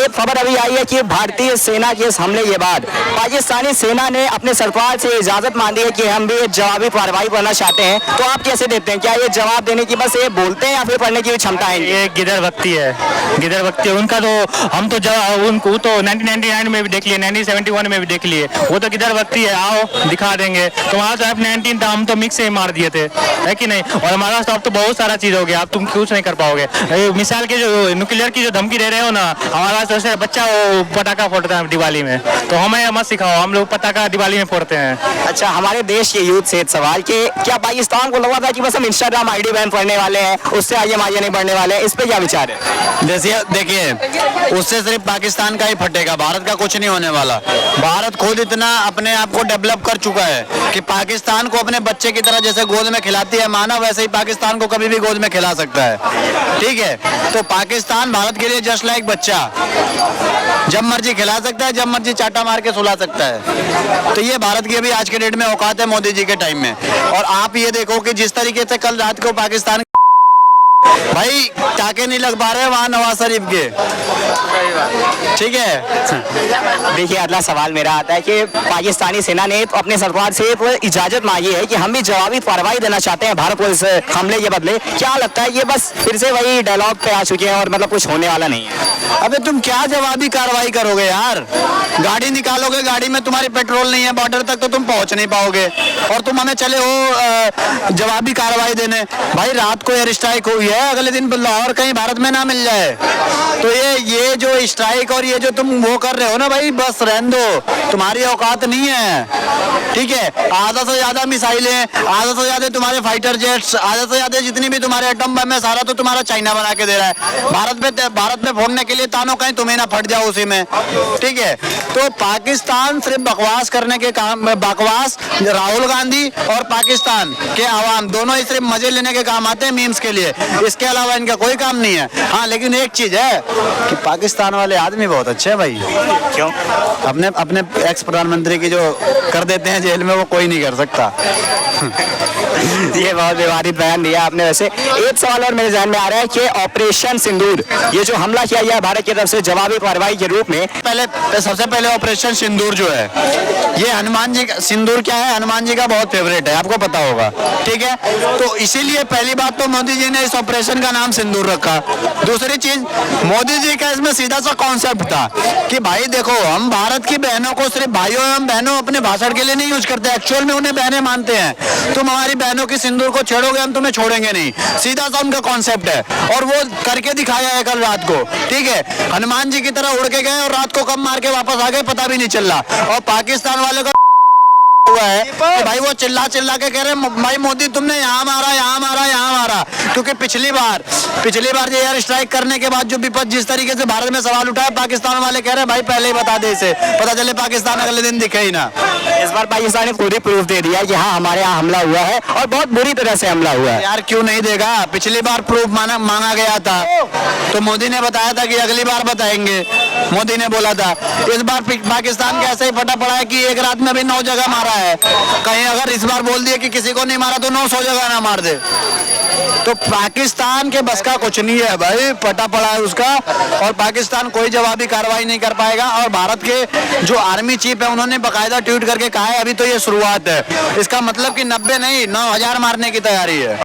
एक खबर अभी आई है कि भारतीय सेना के इस हमले के बाद पाकिस्तानी सेना ने अपने सरकार से इजाजत मांगी है कि हम भी जवाबी कार्रवाई करना चाहते हैं। तो आप कैसे देखते हैं, क्या ये जवाब देने की बस ये बोलते हैं या फिर पढ़ने की भी क्षमता है? ये गिदर भक्ति है, गिदर भक्ति है उनका। तो हम तो उनको तो 1999 में भी देख लिए, 1971 में भी देख लिए, वो तो गिदर भक्ति है। आओ दिखा देंगे। तो वहाँ तो F-19 था, हम तो मिक्स से मार दिए थे, है कि नहीं? और हमारा तो अब तो बहुत सारा चीज हो गया, अब तुम कुछ नहीं कर पाओगे। मिसाल के जो न्यूक्लियर की जो धमकी दे रहे हो ना, हमारा तो बच्चा वो पटाखा फोड़ता है दिवाली में, तो हमें मत सिखाओ, हम लोग पटाखा दिवाली में फोड़ते हैं। अच्छा, हमारे देश के यूथ से एक सवाल कि क्या पाकिस्तान को लगा था कि बस हम इंस्टाग्राम आईडी बैन करने वाले हैं, उससे आगे नहीं बढ़ने वाले हैं, इस पे क्या विचार है? जैसे देखिए, उससे सिर्फ पाकिस्तान का ही फटेगा, भारत का कुछ नहीं होने वाला। भारत खुद इतना अपने आप को डेवलप कर चुका है कि पाकिस्तान को अपने बच्चे की तरह जैसे गोद में खिलाती है मानव, वैसे ही पाकिस्तान को कभी भी गोद में खिला सकता है। ठीक है, तो पाकिस्तान भारत के लिए जस्ट लाइक बच्चा, जब मर्जी खिला सकता है, जब मर्जी चाटा मार के सुला सकता है। तो ये भारत की अभी आज के डेट में औकात है मोदी जी के टाइम में। और आप ये देखो कि जिस तरीके से कल रात को पाकिस्तान भाई टाके नहीं लग पा रहे वहाँ नवाज शरीफ के, ठीक है। देखिए, अगला सवाल मेरा आता है कि पाकिस्तानी सेना ने तो अपने सरकार से इजाजत मांगी है कि हम भी जवाबी कार्रवाई देना चाहते हैं भारत को इस हमले के बदले। क्या लगता है ये बस फिर से वही डायलॉग पे आ चुके हैं और मतलब कुछ होने वाला नहीं है? अबे तुम क्या जवाबी कार्रवाई करोगे यार? गाड़ी निकालोगे, गाड़ी में तुम्हारी पेट्रोल नहीं है, बॉर्डर तक तो तुम पहुंच नहीं पाओगे, और तुम हमें चले हो जवाबी कार्रवाई देने। भाई रात को एयर स्ट्राइक हुई है, अगले दिन लाहौर कहीं भारत में ना मिल जाए। तो ये जो स्ट्राइक और ये जो तुम वो कर रहे हो ना भाई, बस रहने दो, तुम्हारी औकात नहीं है। ठीक है, आधा से ज्यादा मिसाइलें, आधा से ज्यादा तुम्हारे फाइटर जेट्स, आधा से ज्यादा जितनी भी तुम्हारे एटम बम है, सारा तो तुम्हारा चाइना बना के दे रहा है भारत में फोड़ने के लिए, तानो कहीं तुम्हें ना फट जाओ उसी में। ठीक है, तो पाकिस्तान सिर्फ बकवास करने के काम, बकवास राहुल गांधी और पाकिस्तान के आवाम दोनों ही सिर्फ मजे लेने के काम आते हैं, मीम्स के लिए, इसके अलावा इनका कोई काम नहीं है। हाँ, लेकिन एक चीज है कि पाकिस्तान वाले आदमी बहुत अच्छे हैं भाई। क्यों? अपने एक्स प्रधानमंत्री की जो कर देते हैं जेल में, वो कोई नहीं कर सकता। ये बहुत विवादित बयान दिया आपने। वैसे एक सवाल और मेरे ध्यान में आ रहा है कि ऑपरेशन सिंदूर, ये जो हमला किया गया है भारत की तरफ से जवाबी कार्रवाई के रूप में, सबसे पहले ऑपरेशन सिंदूर जो है, ये हनुमान जी का सिंदूर क्या है, हनुमान जी का बहुत फेवरेट है, आपको पता होगा। ठीक है, तो इसीलिए पहली बात तो मोदी जी ने इस ऑपरेशन का नाम सिंदूर रखा। दूसरी चीज, मोदी जी का इसमें सीधा सा कॉन्सेप्ट था कि भाई देखो, हम भारत की बहनों को सिर्फ भाइयों एवं बहनों अपने भाषण के लिए नहीं यूज करते, एक्चुअल में उन्हें बहनें मानते हैं। तुम हमारी बहनों की सिंदूर को छेड़ोगे, हम तुम्हें छोड़ेंगे नहीं, सीधा सा उनका कॉन्सेप्ट है, और वो करके दिखाया है कल रात को। ठीक है, हनुमान जी की तरह उड़ के गए और रात को कब मार के वापस आ गए पता भी नहीं चला। और पाकिस्तान वाले का हुआ है कि भाई वो चिल्ला के कह रहे हैं भाई मोदी तुमने यहाँ मारा, यहाँ मारा, यहाँ मारा, क्योंकि पिछली बार जो एयर स्ट्राइक करने के बाद जो विपक्ष जिस तरीके से भारत में सवाल उठाया, पाकिस्तान वाले कह रहे हैं भाई पहले ही बता दे, इसे पता चले पाकिस्तान अगले दिन दिखे ही ना। इस बार पाकिस्तान ने पूरी प्रूफ दे दिया कि हाँ हमारे यहाँ हमला हुआ है और बहुत बुरी तरह से हमला हुआ है। यार क्यों नहीं देगा? पिछली बार प्रूफ मांगा गया था तो मोदी ने बताया था कि अगली बार बताएंगे, मोदी ने बोला था। इस बार पाकिस्तान का ऐसे ही फटा पड़ा है कि एक रात में भी 9 जगह मारा है। कहीं अगर इस बार बोल दिए कि किसी को नहीं मारा तो 900 जगह ना मार दे। तो पाकिस्तान के बस का कुछ नहीं है भाई, फटा पड़ा है उसका, और पाकिस्तान कोई जवाबी कार्रवाई नहीं कर पाएगा। और भारत के जो आर्मी चीफ है उन्होंने बाकायदा ट्वीट करके कहा है अभी तो ये शुरुआत है, इसका मतलब कि 90 नहीं 9000 मारने की तैयारी है।